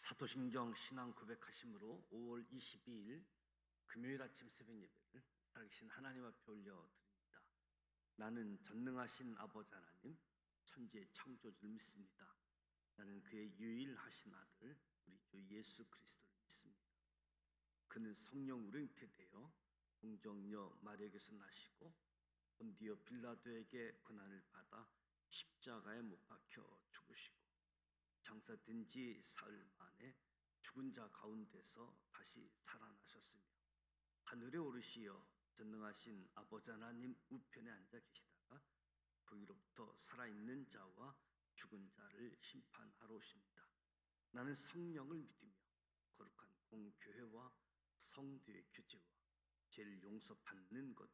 사도신경 신앙 고백하심으로 5월 22일 금요일 아침 새벽 예배를 살아계신 하나님 앞에 올려드립니다. 나는 전능하신 아버지 하나님, 천지의 창조주를 믿습니다. 나는 그의 유일하신 아들 우리 주 예수 그리스도를 믿습니다. 그는 성령으로 잉태되어 동정녀 마리아에게서 나시고 본디오 빌라도에게 고난을 받아 십자가에 못 박혀 죽으시고 장사된 지 사흘 만에 죽은 자 가운데서 다시 살아나셨으며 하늘에 오르시어 전능하신 아버지 하나님 우편에 앉아 계시다가 거기로부터 살아있는 자와 죽은 자를 심판하러 오십니다. 나는 성령을 믿으며 거룩한 공교회와 성도의 교제와 죄를 용서받는 것과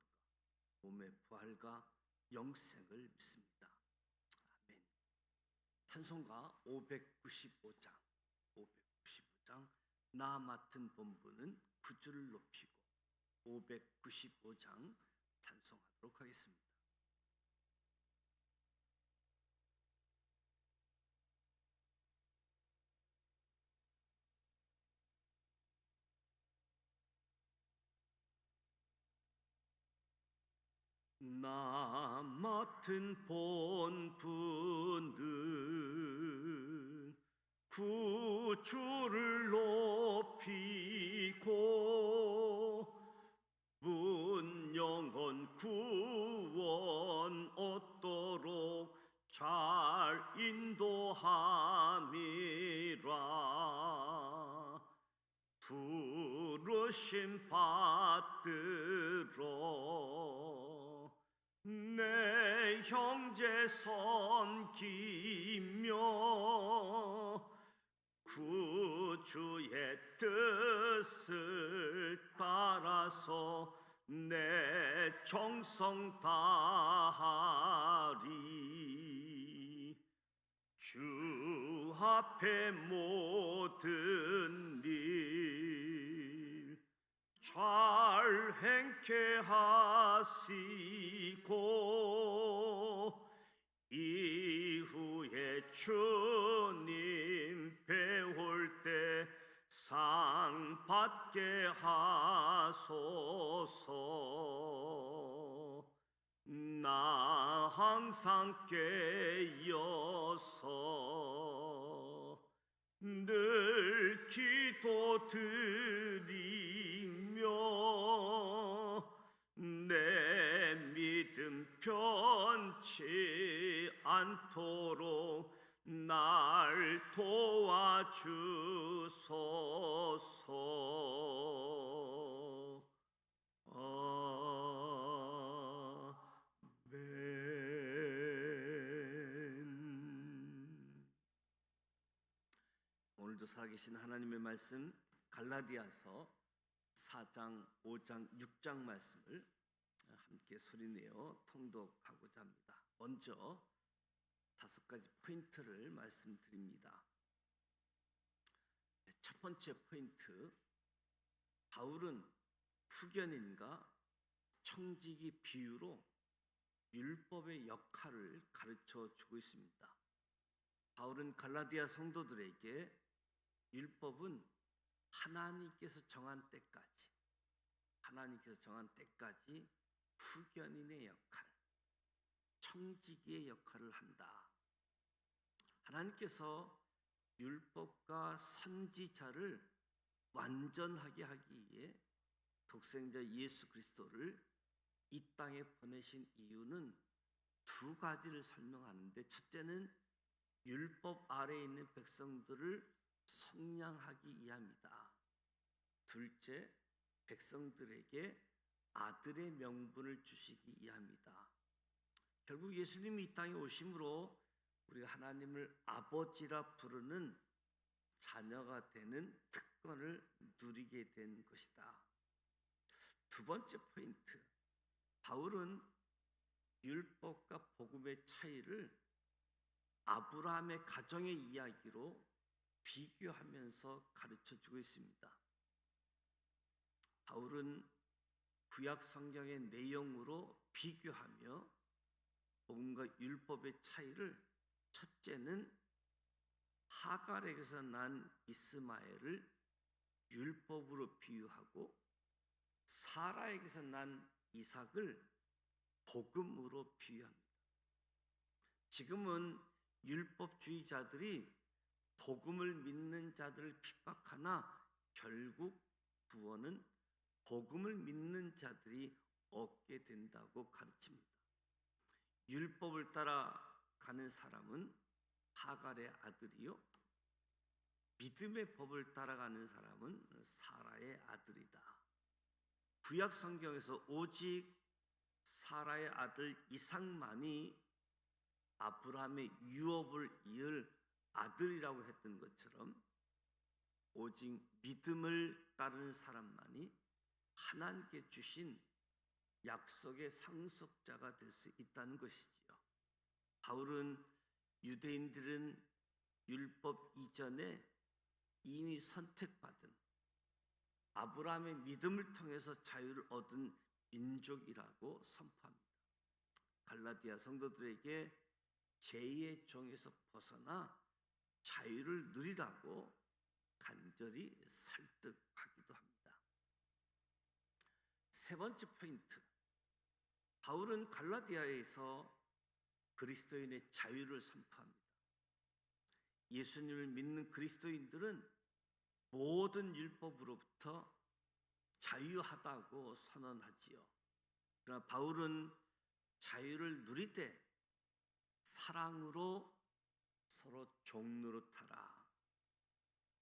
몸의 부활과 영생을 믿습니다. 아멘. 찬송가 595장 나 맡은 본분은 구주를 높이고 595장 찬송하도록 하겠습니다. 나 맡은 본분은 구주를 높이고 문영원 구원 얻도록 잘 인도함이라. 부르심 받들어 내 형제 섬기며 구주의 뜻을 따라서 내 정성 다하리. 주 앞에 모든 일 잘 행케 하시고 이후에 주님 배울 때 상 받게 하소서. 나 항상 깨어서 늘 기도드리며 내 믿음 변치 않도록 날 도와주소서. 오늘도 살아계신 하나님의 말씀 갈라디아서 4장, 5장, 6장 말씀을 함께 소리내어 통독하고자 합니다. 먼저 5가지 포인트를 말씀드립니다. 첫 번째 포인트, 바울은 후견인과 청지기 비유로 율법의 역할을 가르쳐 주고 있습니다. 바울은 갈라디아 성도들에게 율법은 하나님께서 정한 때까지 후견인의 역할, 청지기의 역할을 한다. 하나님께서 율법과 선지자를 완전하게 하기 위해 독생자 예수 그리스도를 이 땅에 보내신 이유는 2가지를 설명하는데, 첫째는 율법 아래에 있는 백성들을 속량하기 위함이다. 둘째, 백성들에게 아들의 명분을 주시기 위함이다. 결국 예수님이 이 땅에 오심으로 우리가 하나님을 아버지라 부르는 자녀가 되는 특권을 누리게 된 것이다. 두 번째 포인트, 바울은 율법과 복음의 차이를 아브라함의 가정의 이야기로 비교하면서 가르쳐주고 있습니다. 바울은 구약 성경의 내용으로 비교하며 복음과 율법의 차이를, 첫째는 하갈에게서 난 이스마엘을 율법으로 비유하고 사라에게서 난 이삭을 복음으로 비유합니다. 지금은 율법주의자들이 복음을 믿는 자들을 핍박하나 결국 구원은 복음을 믿는 자들이 얻게 된다고 가르칩니다. 율법을 따라가는 사람은 하갈의 아들이요, 믿음의 법을 따라가는 사람은 사라의 아들이다. 구약 성경에서 오직 사라의 아들 이삭만이 아브라함의 유업을 이을 아들이라고 했던 것처럼 오직 믿음을 따르는 사람만이 하나님께 주신 약속의 상속자가 될 수 있다는 것이지요. 바울은 유대인들은 율법 이전에 이미 선택받은 아브라함의 믿음을 통해서 자유를 얻은 민족이라고 선포합니다. 갈라디아 성도들에게 죄의 종에서 벗어나 자유를 누리라고 간절히 설득하기도 합니다. 세 번째 포인트, 바울은 갈라디아에서 그리스도인의 자유를 선포합니다. 예수님을 믿는 그리스도인들은 모든 율법으로부터 자유하다고 선언하지요. 그러나 바울은 자유를 누릴 때 사랑으로 서로 종노릇하라,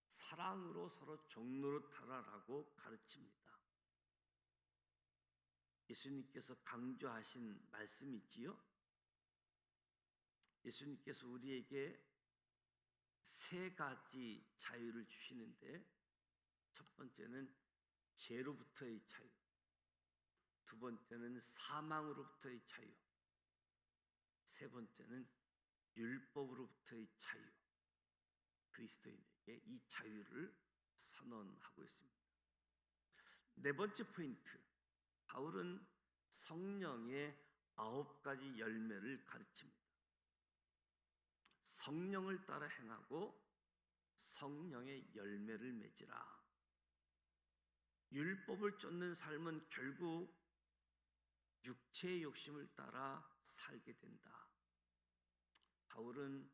사랑으로 서로 종노릇하라라고 가르칩니다. 예수님께서 강조하신 말씀이 있지요. 예수님께서 우리에게 세 가지 자유를 주시는데, 첫 번째는 죄로부터의 자유, 두 번째는 사망으로부터의 자유, 세 번째는 율법으로부터의 자유. 그리스도인에게 이 자유를 선언하고 있습니다. 네 번째 포인트, 바울은 성령의 9가지 열매를 가르칩니다. 성령을 따라 행하고 성령의 열매를 맺으라. 율법을 쫓는 삶은 결국 육체의 욕심을 따라 살게 된다. 바울은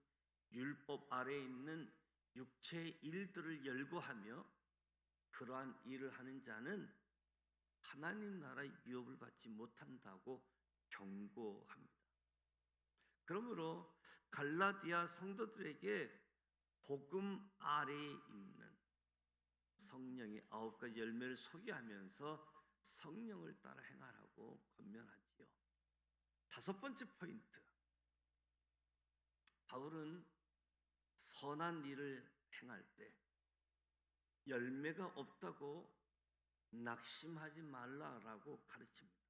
율법 아래에 있는 육체의 일들을 열거하며 그러한 일을 하는 자는 하나님 나라의 유업을 받지 못한다고 경고합니다. 그러므로 갈라디아 성도들에게 복음 아래에 있는 성령의 9가지 열매를 소개하면서 성령을 따라 행하라고 권면하지요. 다섯 번째 포인트, 바울은 선한 일을 행할 때 열매가 없다고 낙심하지 말라라고 가르칩니다.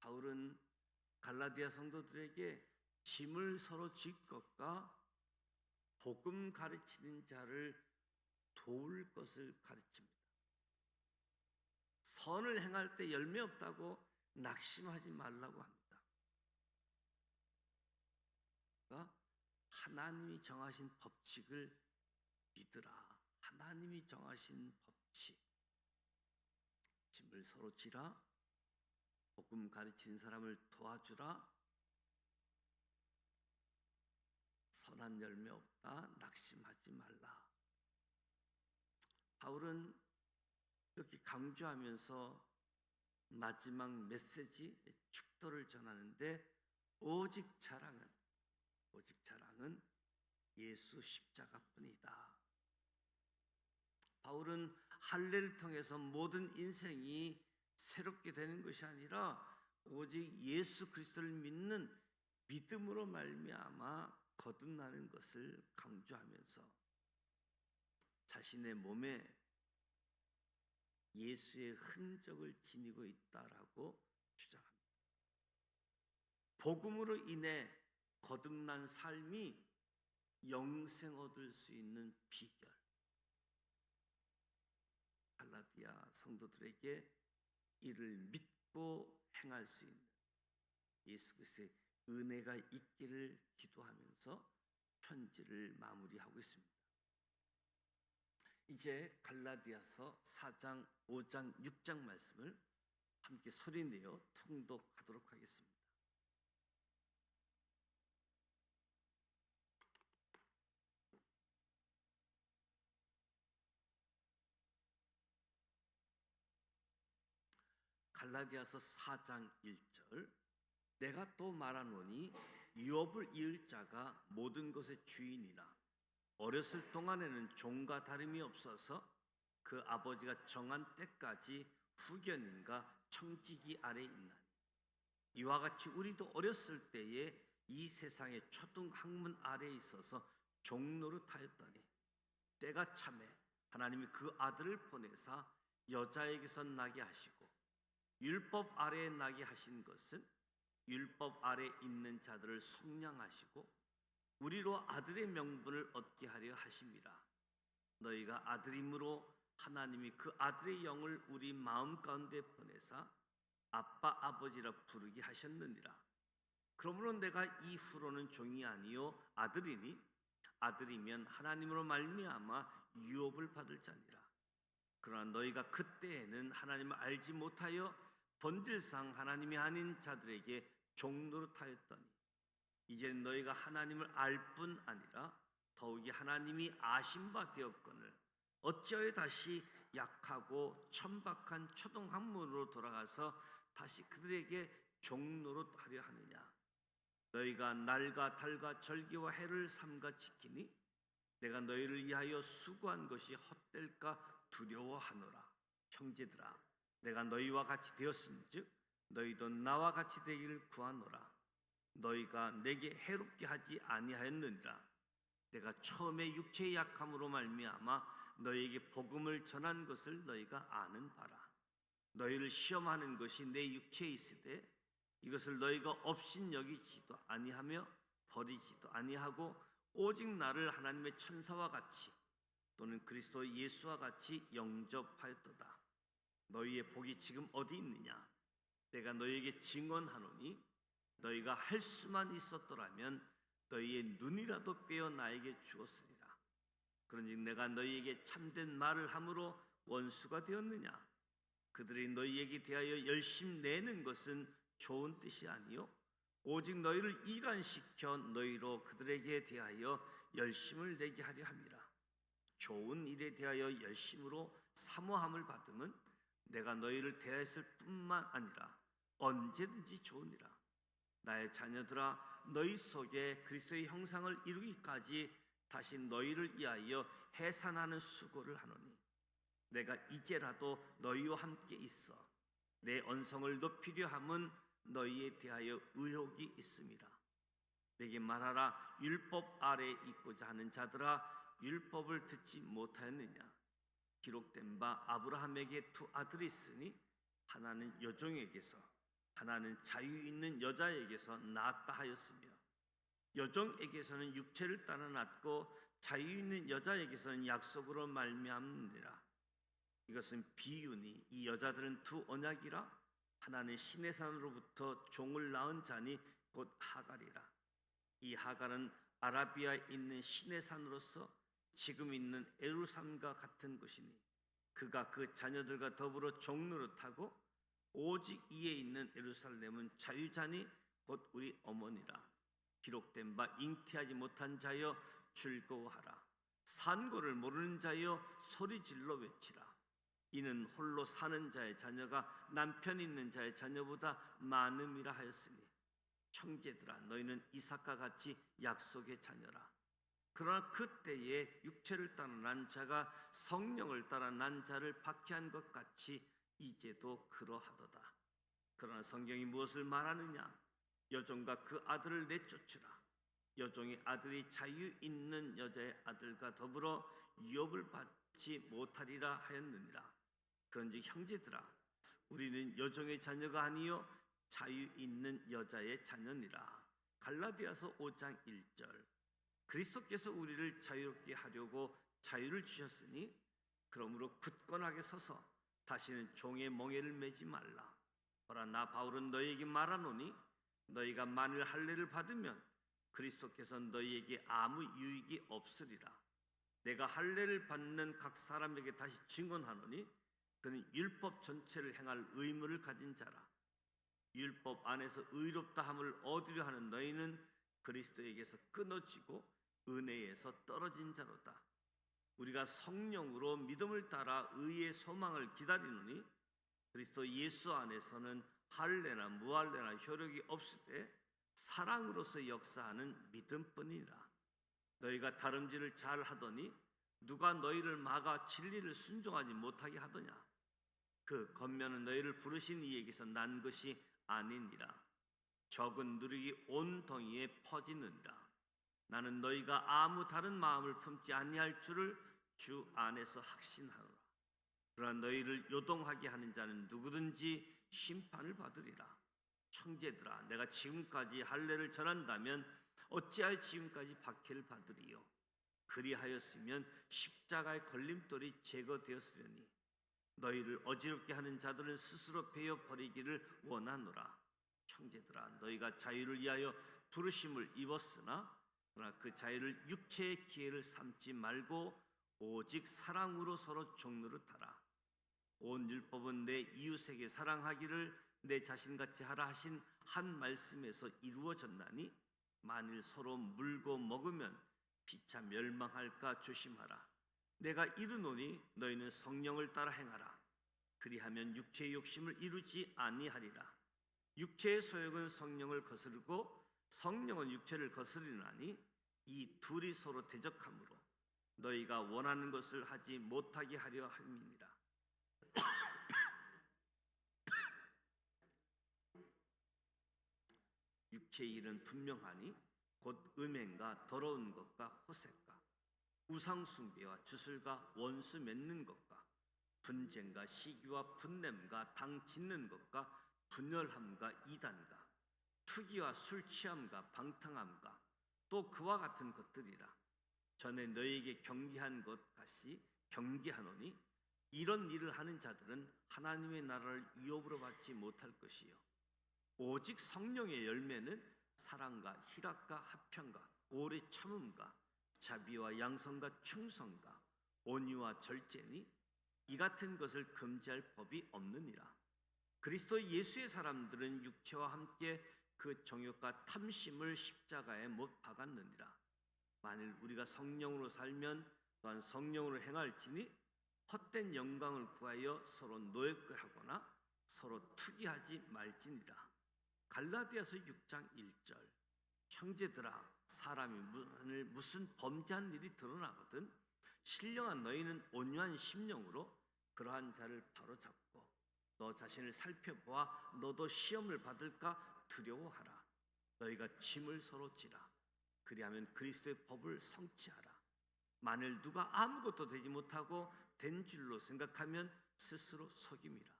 바울은 갈라디아 성도들에게 짐을 서로 질 것과 복음 가르치는 자를 도울 것을 가르칩니다. 선을 행할 때 열매 없다고 낙심하지 말라고 합니다. 그러니까 하나님이 정하신 법칙을 믿으라. 하나님이 정하신 법칙. 짐을 서로 지라. 복음 가르치는 사람을 도와주라. 선한 열매 없다. 낙심하지 말라. 바울은 이렇게 강조하면서 마지막 메시지, 축도를 전하는데 오직 자랑은 예수 십자가뿐이다. 바울은 할례를 통해서 모든 인생이 새롭게 되는 것이 아니라 오직 예수 그리스도를 믿는 믿음으로 말미암아 거듭나는 것을 강조하면서 자신의 몸에 예수의 흔적을 지니고 있다라고 주장합니다. 복음으로 인해 거듭난 삶이 영생 얻을 수 있는 비결, 갈라디아 성도들에게 이를 믿고 행할 수 있는 예수 그리스도의 은혜가 있기를 기도하면서 편지를 마무리하고 있습니다. 이제 갈라디아서 4장, 5장, 6장 말씀을 함께 소리내어 통독하도록 하겠습니다. 갈라디아서 4장 1절, 내가 또 말하노니 유업을 이을 자가 모든 것의 주인이라. 어렸을 동안에는 종과 다름이 없어서 그 아버지가 정한 때까지 후견인과 청지기 아래 있나니, 이와 같이 우리도 어렸을 때에 이 세상의 초등 학문 아래에 있어서 종노릇하였더니 때가 차매 하나님이 그 아들을 보내사 여자에게서 나게 하시고 율법 아래에 나게 하신 것은 율법 아래 있는 자들을 속량하시고 우리로 아들의 명분을 얻게 하려 하심이라. 너희가 아들임으로 하나님이 그 아들의 영을 우리 마음 가운데 보내사 아빠 아버지라 부르게 하셨느니라. 그러므로 내가 이후로는 종이 아니요 아들이니 아들이면 하나님으로 말미암아 유업을 받을 자니라. 그러나 너희가 그때에는 하나님을 알지 못하여 본질상 하나님이 아닌 자들에게 종노릇하였더니 이제는 너희가 하나님을 알 뿐 아니라 더욱이 하나님이 아신 바 되었거늘 어찌하여 다시 약하고 천박한 초등학문으로 돌아가서 다시 그들에게 종노릇하려 하느냐. 너희가 날과 달과 절기와 해를 삼가 지키니 내가 너희를 위하여 수고한 것이 헛될까 두려워하노라. 형제들아, 내가 너희와 같이 되었은즉 너희도 나와 같이 되기를 구하노라. 너희가 내게 해롭게 하지 아니하였느니라. 내가 처음에 육체의 약함으로 말미암아 너희에게 복음을 전한 것을 너희가 아는 바라. 너희를 시험하는 것이 내 육체에 있으되 이것을 너희가 업신 여기지도 아니하며 버리지도 아니하고 오직 나를 하나님의 천사와 같이 또는 그리스도 예수와 같이 영접하였도다. 너희의 복이 지금 어디 있느냐? 내가 너희에게 증언하노니 너희가 할 수만 있었더라면 너희의 눈이라도 빼어 나에게 주었으리라. 그런즉 내가 너희에게 참된 말을 함으로 원수가 되었느냐? 그들이 너희에게 대하여 열심 내는 것은 좋은 뜻이 아니요 오직 너희를 이간시켜 너희로 그들에게 대하여 열심을 내게 하려 함이라. 좋은 일에 대하여 열심으로 사모함을 받으면 내가 너희를 대하였을 뿐만 아니라 언제든지 좋으니라. 나의 자녀들아, 너희 속에 그리스도의 형상을 이루기까지 다시 너희를 위하여 해산하는 수고를 하노니 내가 이제라도 너희와 함께 있어 내 언성을 높이려 함은 너희에 대하여 의혹이 있음이라. 내게 말하라. 율법 아래에 있고자 하는 자들아, 율법을 듣지 못하였느냐? 기록된 바 아브라함에게 두 아들이 있으니 하나는 여종에게서 하나는 자유 있는 여자에게서 낳았다 하였으며 여종에게서는 육체를 따라 낳고 자유 있는 여자에게서는 약속으로 말미암느니라. 이것은 비유니 이 여자들은 두 언약이라. 하나는 시내 산으로부터 종을 낳은 자니 곧 하갈이라. 이 하갈은 아라비아에 있는 시내 산으로서 지금 있는 예루살렘과 같은 곳이니 그가 그 자녀들과 더불어 종노릇하고 오직 이에 있는 예루살렘은 자유자니 곧 우리 어머니라. 기록된 바 잉태하지 못한 자여 즐거워하라. 산고를 모르는 자여 소리질러 외치라. 이는 홀로 사는 자의 자녀가 남편 있는 자의 자녀보다 많음이라 하였으니 형제들아, 너희는 이삭과 같이 약속의 자녀라. 그러나 그때에 육체를 따라 난 자가 성령을 따라 난 자를 박해한 것 같이 이제도 그러하도다. 그러나 성경이 무엇을 말하느냐? 여종과 그 아들을 내쫓으라. 여종의 아들이 자유 있는 여자의 아들과 더불어 유업을 받지 못하리라 하였느니라. 그런즉 형제들아, 우리는 여종의 자녀가 아니요 자유 있는 여자의 자녀니라. 갈라디아서 5장 1절. 그리스도께서 우리를 자유롭게 하려고 자유를 주셨으니 그러므로 굳건하게 서서 다시는 종의 멍에를 매지 말라. 보라, 나 바울은 너희에게 말하노니 너희가 만일 할례를 받으면 그리스도께서 너희에게 아무 유익이 없으리라. 내가 할례를 받는 각 사람에게 다시 증언하노니 그는 율법 전체를 행할 의무를 가진 자라. 율법 안에서 의롭다함을 얻으려 하는 너희는 그리스도에게서 끊어지고 은혜에서 떨어진 자로다. 우리가 성령으로 믿음을 따라 의의 소망을 기다리노니 그리스도 예수 안에서는 할례나 무할례나 효력이 없을 때 사랑으로서 역사하는 믿음뿐이라. 너희가 다름질을 잘 하더니 누가 너희를 막아 진리를 순종하지 못하게 하더냐? 그 겉면은 너희를 부르신 이에게서 난 것이 아니니라. 적은 누룩이 온 동이에 퍼지느니라. 나는 너희가 아무 다른 마음을 품지 아니할 줄을 주 안에서 확신하노라. 그러나 너희를 요동하게 하는 자는 누구든지 심판을 받으리라. 형제들아, 내가 지금까지 할례를 전한다면 어찌할 지금까지 박해를 받으리요? 그리하였으면 십자가의 걸림돌이 제거되었으려니 너희를 어지럽게 하는 자들은 스스로 베어 버리기를 원하노라. 형제들아, 너희가 자유를 위하여 부르심을 입었으나 그러나 그 자유를 육체의 기회를 삼지 말고 오직 사랑으로 서로 종노릇하라. 온 율법은 내 이웃에게 사랑하기를 내 자신같이 하라 하신 한 말씀에서 이루어졌나니 만일 서로 물고 먹으면 피차 멸망할까 조심하라. 내가 이르노니 너희는 성령을 따라 행하라. 그리하면 육체의 욕심을 이루지 아니하리라. 육체의 소욕은 성령을 거스르고 성령은 육체를 거스리나니 이 둘이 서로 대적하므로 너희가 원하는 것을 하지 못하게 하려 함이니라. 육체의 일은 분명하니 곧 음행과 더러운 것과 호색과 우상숭배와 주술과 원수 맺는 것과 분쟁과 시기와 분냄과 당 짓는 것과 분열함과 이단과 투기와 술 취함과 방탕함과 또 그와 같은 것들이라. 전에 너희에게 경계한 것 같이 경계하노니 이런 일을 하는 자들은 하나님의 나라를 유업으로 받지 못할 것이요 오직 성령의 열매는 사랑과 희락과 화평과 오래 참음과 자비와 양선과 충성과 온유와 절제니 이 같은 것을 금지할 법이 없느니라. 그리스도 예수의 사람들은 육체와 함께 그 정욕과 탐심을 십자가에 못 박았느니라. 만일 우리가 성령으로 살면 또한 성령으로 행할지니 헛된 영광을 구하여 서로 노예하거나 서로 투기하지 말지니라. 갈라디아서 6장 1절. 형제들아, 사람이 무슨 범죄한 일이 드러나거든 신령한 너희는 온유한 심령으로 그러한 자를 바로잡고 너 자신을 살펴보아 너도 시험을 받을까 두려워하라. 너희가 짐을 서로 지라. 그리하면 그리스도의 법을 성취하라. 만일 누가 아무것도 되지 못하고 된 줄로 생각하면 스스로 속임이라.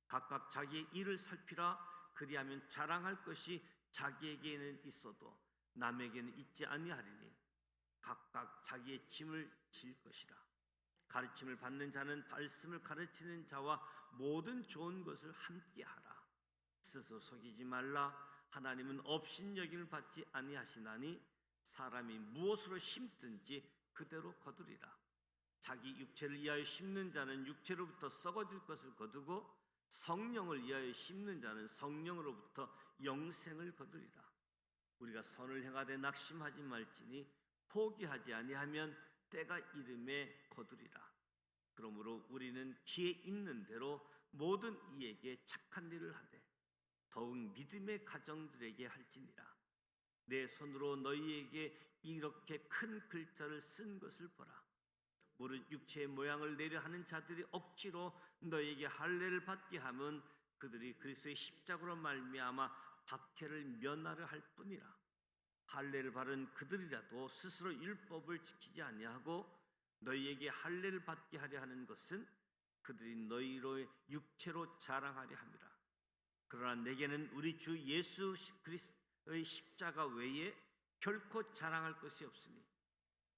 각각 자기의 일을 살피라. 그리하면 자랑할 것이 자기에게는 있어도 남에게는 있지 아니하리니 각각 자기의 짐을 질 것이라. 가르침을 받는 자는 말씀을 가르치는 자와 모든 좋은 것을 함께하라. 스스로 속이지 말라. 하나님은 업신여김을 받지 아니하시나니 사람이 무엇으로 심든지 그대로 거두리라. 자기 육체를 위하여 심는 자는 육체로부터 썩어질 것을 거두고 성령을 위하여 심는 자는 성령으로부터 영생을 거두리라. 우리가 선을 행하되 낙심하지 말지니 포기하지 아니하면 때가 이름에 거두리라. 그러므로 우리는 기회 있는 대로 모든 이에게 착한 일을 하되 더욱 믿음의 가정들에게 할지니라. 내 손으로 너희에게 이렇게 큰 글자를 쓴 것을 보라. 무릇 육체의 모양을 내려 하는 자들이 억지로 너희에게 할례를 받게 하면 그들이 그리스도의 십자가로 말미암아 박해를 면하려 할 뿐이라. 할례를 받은 그들이라도 스스로 율법을 지키지 아니하고 너희에게 할례를 받게 하려 하는 것은 그들이 너희로 육체로 자랑하려 함이라. 그러나 내게는 우리 주 예수 그리스도의 십자가 외에 결코 자랑할 것이 없으니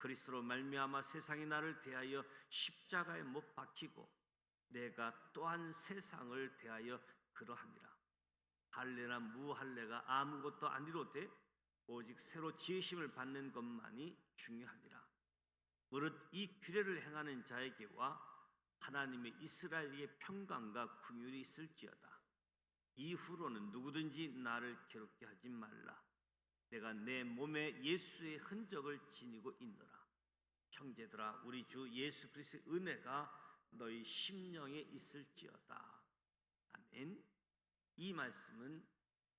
그리스도로 말미암아 세상이 나를 대하여 십자가에 못 박히고 내가 또한 세상을 대하여 그러하니라. 할례나 무할례가 아무것도 아니로되 오직 새로 지으심을 받는 것만이 중요하니라. 무릇 이 규례를 행하는 자에게와 하나님의 이스라엘의 평강과 긍휼이 있을지어다. 이후로는 누구든지 나를 괴롭게 하지 말라. 내가 내 몸에 예수의 흔적을 지니고 있노라. 형제들아, 우리 주 예수 그리스도의 은혜가 너희 심령에 있을지어다. 아멘. 이 말씀은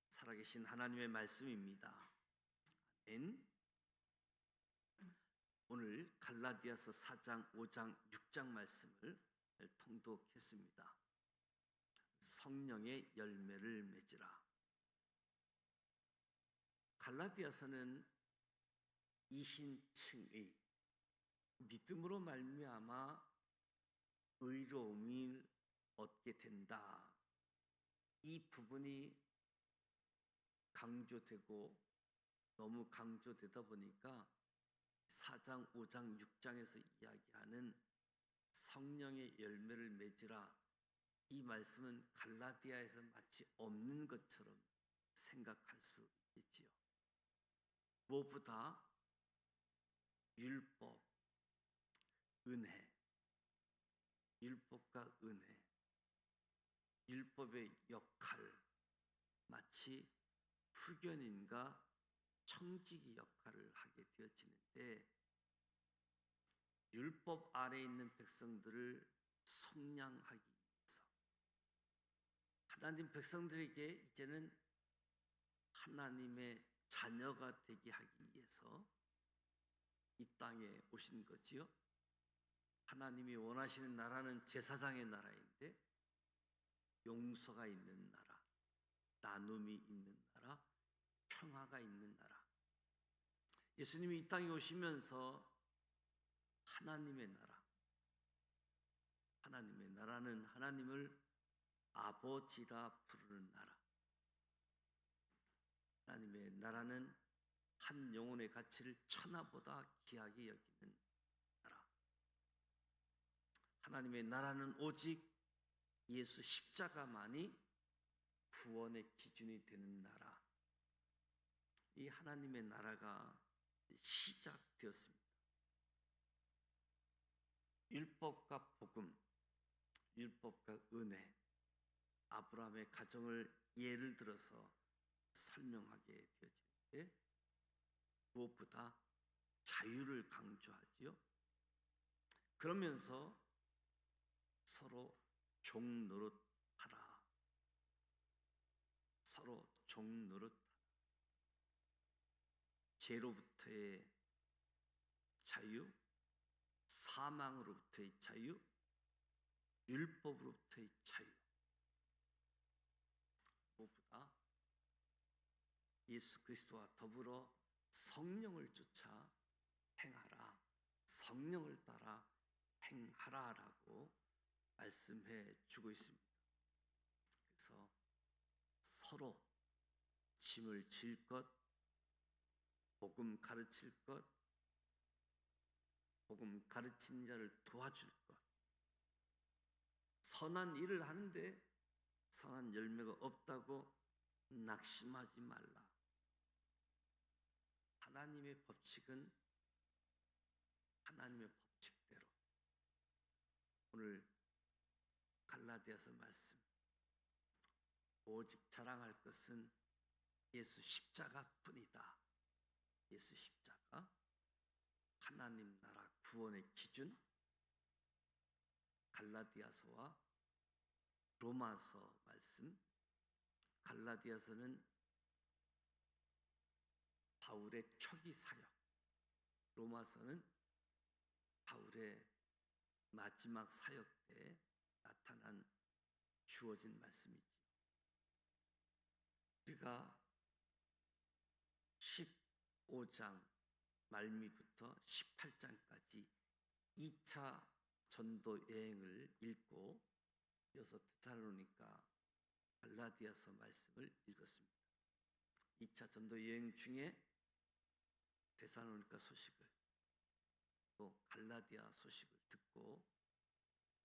살아계신 하나님의 말씀입니다. 아멘. 오늘 갈라디아서 4장, 5장, 6장 말씀을 통독했습니다. 성령의 열매를 맺으라. 갈라디아서는 이신칭의 믿음으로 말미암아 의로움을 얻게 된다. 이 부분이 강조되고 너무 강조되다 보니까 4장, 5장, 6장에서 이야기하는 성령의 열매를 맺으라, 이 말씀은 갈라디아에서 마치 없는 것처럼 생각할 수 있지요. 무엇보다 율법, 은혜, 율법과 은혜, 율법의 역할, 마치 후견인과 청지기 역할을 하게 되어지는데, 율법 아래에 있는 백성들을 속량하기 위해서, 하나님 백성들에게 이제는 하나님의 자녀가 되게 하기 위해서 이 땅에 오신 거지요. 하나님이 원하시는 나라는 제사장의 나라인데, 용서가 있는 나라, 나눔이 있는 나라, 평화가 있는 나라. 예수님이 이 땅에 오시면서 하나님의 나라, 하나님의 나라는 하나님을 아버지라 부르는 나라, 하나님의 나라는 한 영혼의 가치를 천하보다 귀하게 여기는 나라, 하나님의 나라는 오직 예수 십자가만이 구원의 기준이 되는 나라. 이 하나님의 나라가 시작되었습니다. 율법과 복음, 율법과 은혜, 아브라함의 가정을 예를 들어서 설명하게 되어지는데, 무엇보다 자유를 강조하지요. 그러면서 서로 종노릇하라, 서로 종노릇하라. 죄로부터의 자유, 사망으로부터의 자유, 율법으로부터의 자유, 무엇보다 예수 그리스도와 더불어 성령을 쫓아 행하라, 성령을 따라 행하라라고 말씀해 주고 있습니다. 그래서 서로 짐을 질 것, 복음 가르칠 것, 복음 가르치는 자를 도와줄 것, 선한 일을 하는데 선한 열매가 없다고 낙심하지 말라. 하나님의 법칙은 하나님의 법칙대로. 오늘 갈라디아서 말씀, 오직 자랑할 것은 예수 십자가뿐이다. 예수 십자가, 하나님 나라 구원의 기준. 갈라디아서와 로마서 말씀, 갈라디아서는 바울의 초기 사역, 로마서는 바울의 마지막 사역 때 나타난 주어진 말씀이죠. 우리가 15장 말미부터 18장까지 2차 전도 여행을 읽고 이어서 데살로니가 갈라디아서 말씀을 읽었습니다. 2차 전도 여행 중에 데살로니가 소식을, 또 갈라디아 소식을 듣고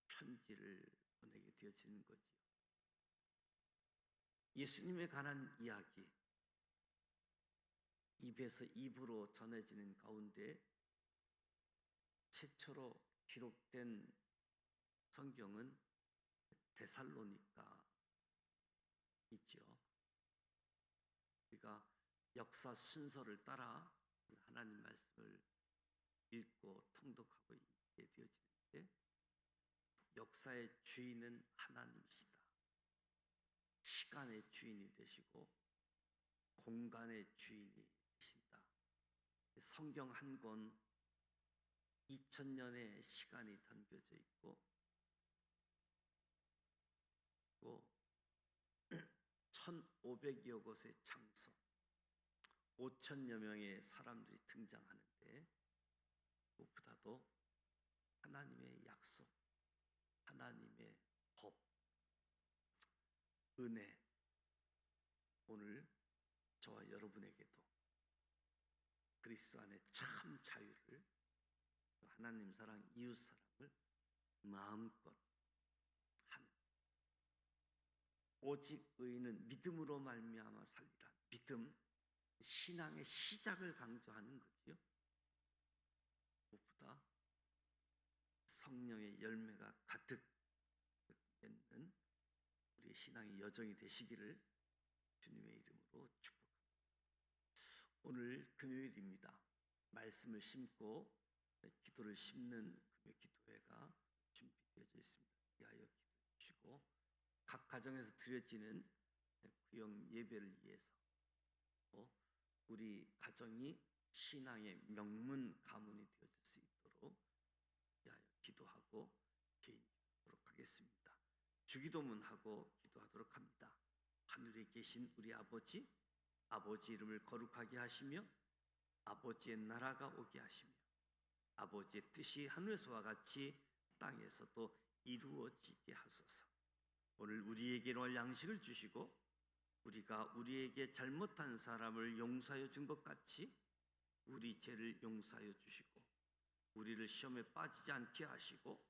편지를 보내게 되어지는 거지요. 예수님에 관한 이야기, 입에서 입으로 전해지는 가운데 최초로 기록된 성경은 데살로니가 있죠. 우리가 역사 순서를 따라 하나님 말씀을 읽고 통독하고 있게 되어지는데, 역사의 주인은 하나님이시다. 시간의 주인이 되시고 공간의 주인이 되신다. 성경 한 권 2000년의 시간이 담겨져 있고, 또 1500여 곳의 장소, 5000여 명의 사람들이 등장하는데, 무엇보다도 하나님의 약속, 하나님의 법, 은혜, 오늘 저와 여러분에게도 그리스도 안에 참 자유를, 하나님 사랑, 이웃 사랑을 마음껏 하는, 오직 의인은 믿음으로 말미암아 살리라. 믿음, 신앙의 시작을 강조하는 거지요. 무엇보다 성령의 열매가 가득 맺는 우리의 신앙의 여정이 되시기를 주님의 이름으로 축복합니다. 오늘 금요일입니다. 말씀을 심고 기도를 심는 금요 기도회가 준비되어져 있습니다. 위하여 기도해 주시고, 각 가정에서 드려지는 구역 예배를 위해서 우리 가정이 신앙의 명문 가문이 되어질 수 있도록 위하여 기도하고 개인 기도하도록 하겠습니다. 주기도문하고 기도하도록 합니다. 하늘에 계신 우리 아버지, 아버지 이름을 거룩하게 하시며 아버지의 나라가 오게 하시며 아버지의 뜻이 하늘에서와 같이 땅에서도 이루어지게 하소서. 오늘 우리에게 일용할 양식을 주시고, 우리가 우리에게 잘못한 사람을 용서하여 준 것 같이 우리 죄를 용서하여 주시고, 우리를 시험에 빠지지 않게 하시고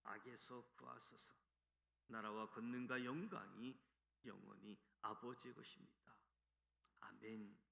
악에서 구하소서. 나라와 권능과 영광이 영원히 아버지의 것입니다. 아멘.